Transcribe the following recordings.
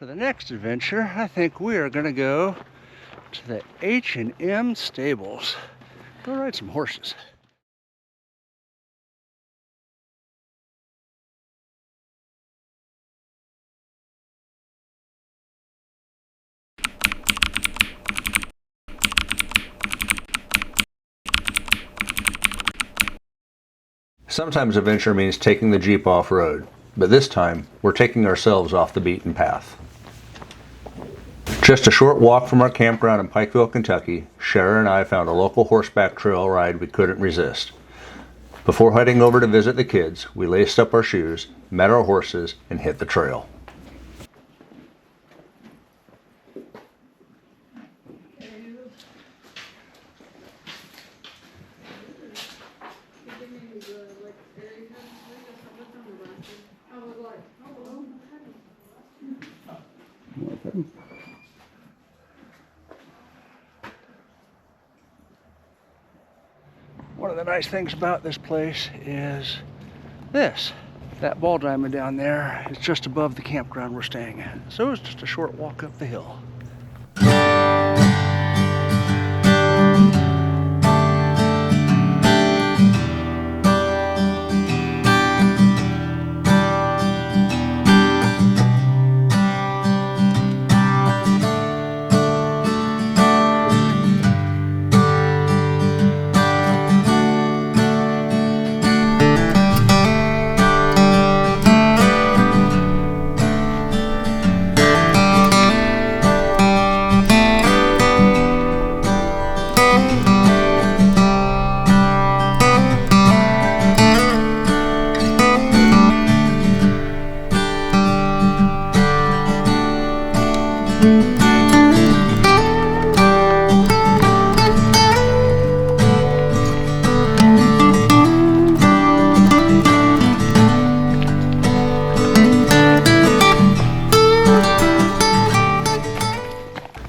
For the next adventure, I think we are going to go to the H&M stables. Go ride some horses. Sometimes adventure means taking the Jeep off-road, but this time we're taking ourselves off the beaten path. Just a short walk from our campground in Pikeville, Kentucky, Sherah and I found a local horseback trail ride we couldn't resist. Before heading over to visit the kids, we laced up our shoes, met our horses, and hit the trail. One of the nice things about this place is this. That ball diamond down there is just above the campground we're staying at. So it's just a short walk up the hill.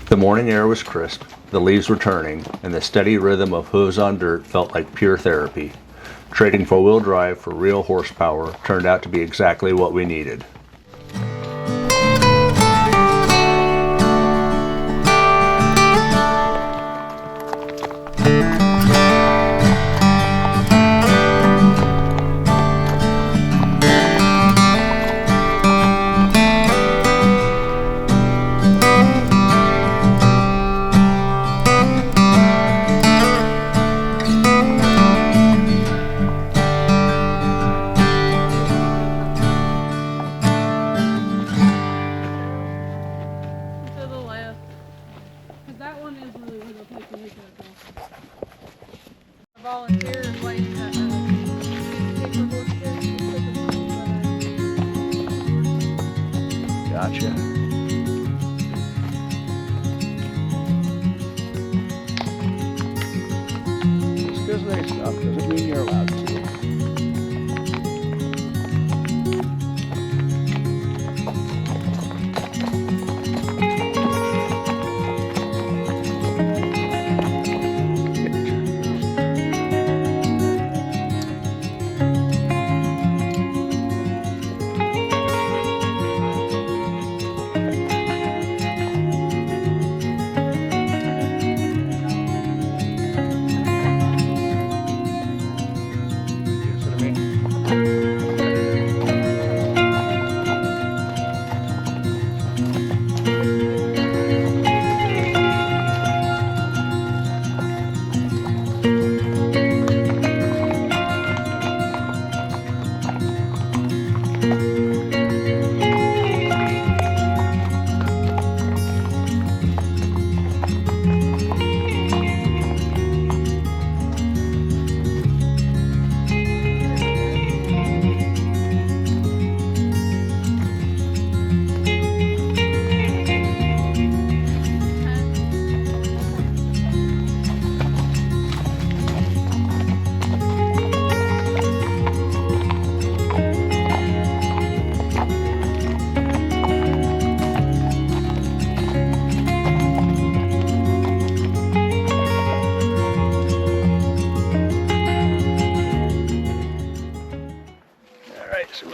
The morning air was crisp, the leaves were turning, and the steady rhythm of hooves on dirt felt like pure therapy. Trading four-wheel drive for real horsepower turned out to be exactly what we needed. Gotcha. Just because they stop doesn't mean you're allowed to.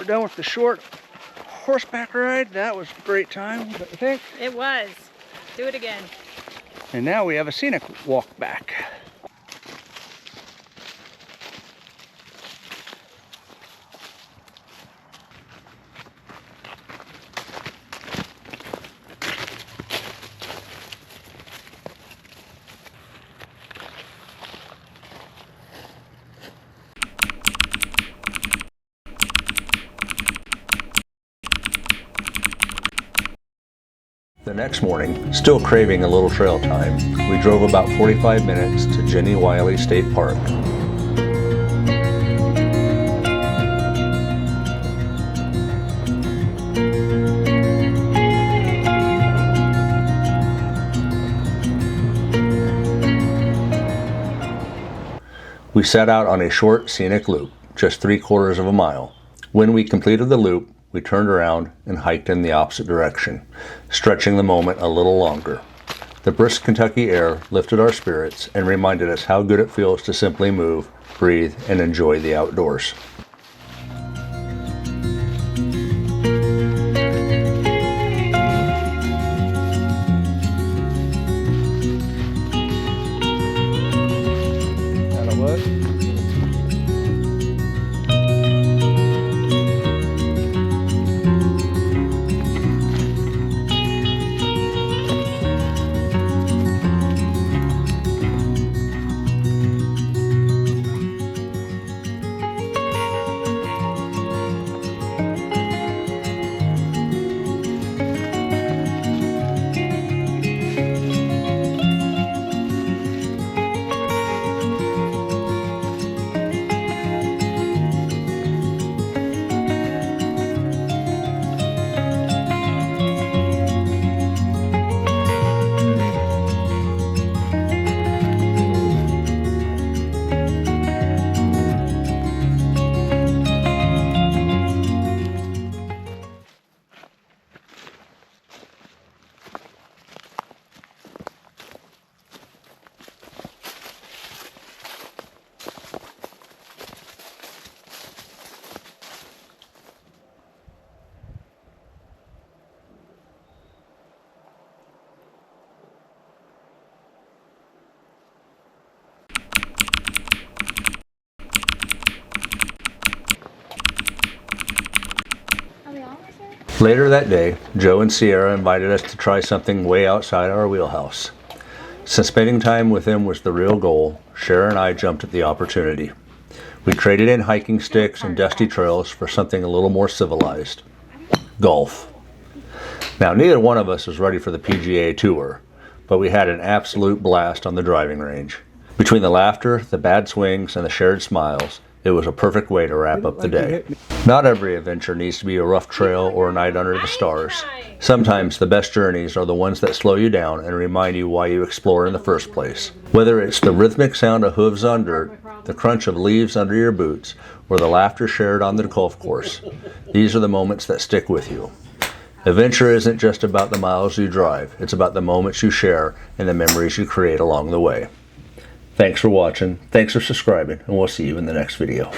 Done with the short horseback ride. That was a great time, don't you think? It was. Do it again. And now we have a scenic walk back. The next morning, still craving a little trail time, we drove about 45 minutes to Jenny Wiley State Park. We set out on a short scenic loop, just 3/4 of a mile. When we completed the loop, we turned around and hiked in the opposite direction, stretching the moment a little longer. The brisk Kentucky air lifted our spirits and reminded us how good it feels to simply move, breathe, and enjoy the outdoors. Later that day, Joe and Sierra invited us to try something way outside our wheelhouse. Since spending time with them was the real goal, Sherah and I jumped at the opportunity. We traded in hiking sticks and dusty trails for something a little more civilized. Golf. Now, neither one of us was ready for the PGA Tour, but we had an absolute blast on the driving range. Between the laughter, the bad swings, and the shared smiles, it was a perfect way to wrap up the day. Not every adventure needs to be a rough trail or a night under the stars. Sometimes the best journeys are the ones that slow you down and remind you why you explore in the first place. Whether it's the rhythmic sound of hooves on dirt, the crunch of leaves under your boots, or the laughter shared on the golf course, these are the moments that stick with you. Adventure isn't just about the miles you drive, it's about the moments you share and the memories you create along the way. Thanks for watching, thanks for subscribing, and we'll see you in the next video.